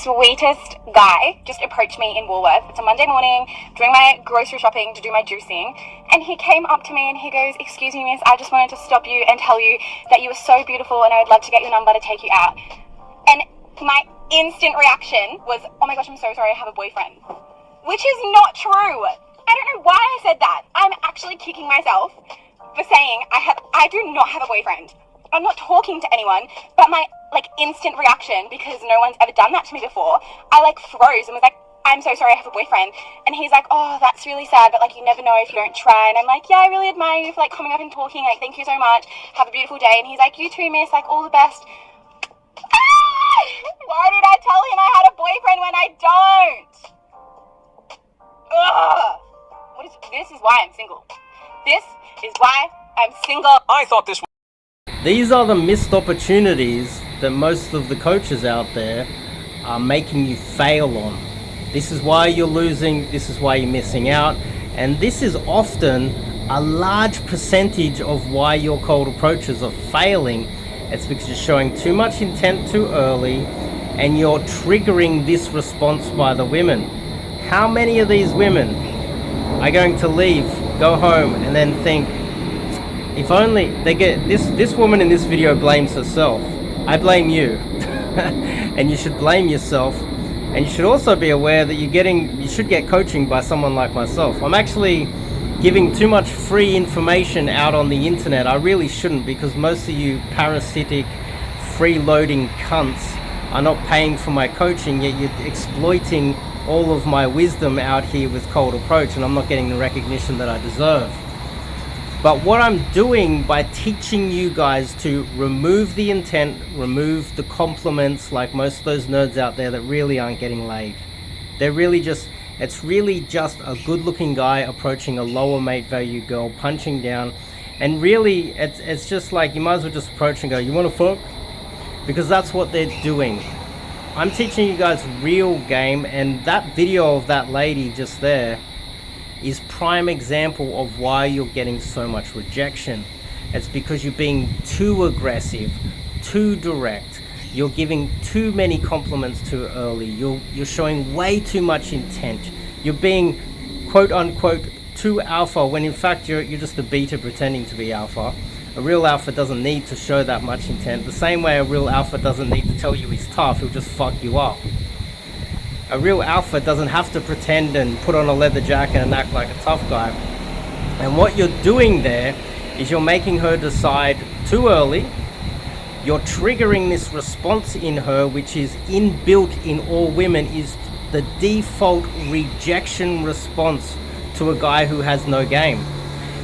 sweetest guy just approached me in Woolworth. It's a Monday morning, doing my grocery shopping to do my juicing, and he came up to me and he goes, "Excuse me, miss, I just wanted to stop you and tell you that you were so beautiful and I would love to get your number to take you out." And my instant reaction was, "Oh my gosh, I'm so sorry, I have a boyfriend." Which is not true. I don't know why I said that. I'm actually kicking myself for saying I do not have a boyfriend. I'm not talking to anyone, but my instant reaction, because no one's ever done that to me before, I froze and was like, "I'm so sorry, I have a boyfriend." And he's like, "Oh, that's really sad, but you never know if you don't try." And I'm like, "Yeah, I really admire you for coming up and talking, thank you so much, have a beautiful day." And he's like, "You too, miss, all the best." Why did I tell him I had a boyfriend when I don't? Ugh. This is why I'm single. This is why I'm single. I thought this was... These are the missed opportunities that most of the coaches out there are making you fail on. This is why you're losing, this is why you're missing out, and this is often a large percentage of why your cold approaches are failing. It's because you're showing too much intent too early and you're triggering this response by the women. How many of these women are going to leave, go home, and then think, if only they get this woman in this video blames herself. I blame you. And you should blame yourself. And you should also be aware that you should get coaching by someone like myself. I'm actually giving too much free information out on the internet. I really shouldn't, because most of you parasitic, freeloading cunts are not paying for my coaching, yet you're exploiting all of my wisdom out here with cold approach, and I'm not getting the recognition that I deserve. But what I'm doing by teaching you guys to remove the intent, remove the compliments, like most of those nerds out there that really aren't getting laid. It's really just a good looking guy approaching a lower mate value girl, punching down. And really, it's just you might as well just approach and go, "You wanna fuck?" Because that's what they're doing. I'm teaching you guys real game, and that video of that lady just there is prime example of why you're getting so much rejection. It's because you're being too aggressive, too direct. You're giving too many compliments too early. You're showing way too much intent. You're being quote unquote too alpha, when in fact you're just a beta pretending to be alpha. A real alpha doesn't need to show that much intent. The same way a real alpha doesn't need to tell you he's tough, he'll just fuck you up. A real alpha doesn't have to pretend and put on a leather jacket and act like a tough guy. And what you're doing there is you're making her decide too early. You're triggering this response in her, which is inbuilt in all women, is the default rejection response to a guy who has no game.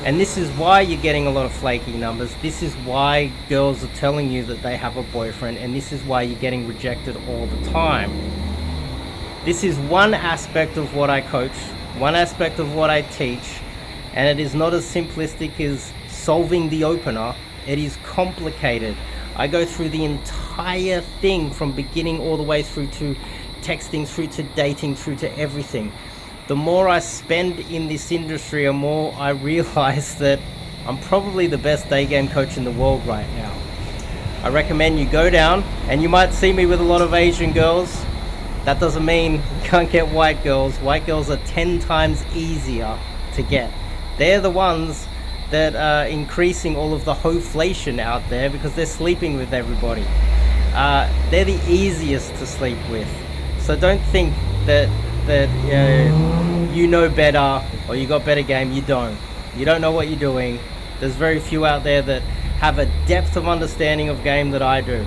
And this is why you're getting a lot of flaky numbers. This is why girls are telling you that they have a boyfriend, and this is why you're getting rejected all the time. This is one aspect of what I coach, one aspect of what I teach, and it is not as simplistic as solving the opener. It is complicated. I go through the entire thing from beginning all the way through to texting, through to dating, through to everything. The more I spend in this industry, the more I realize that I'm probably the best day game coach in the world right now. I recommend you go down, and you might see me with a lot of Asian girls. That doesn't mean you can't get white girls. White girls are 10 times easier to get. They're the ones that are increasing all of the hoflation out there because they're sleeping with everybody. They're the easiest to sleep with. So don't think that you know better or you got better game. You don't. You don't know what you're doing. There's very few out there that have a depth of understanding of game that I do.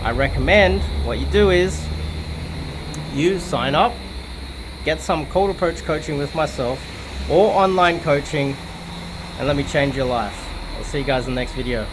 I recommend what you do is you sign up, get some cold approach coaching with myself or online coaching, and let me change your life. I'll see you guys in the next video.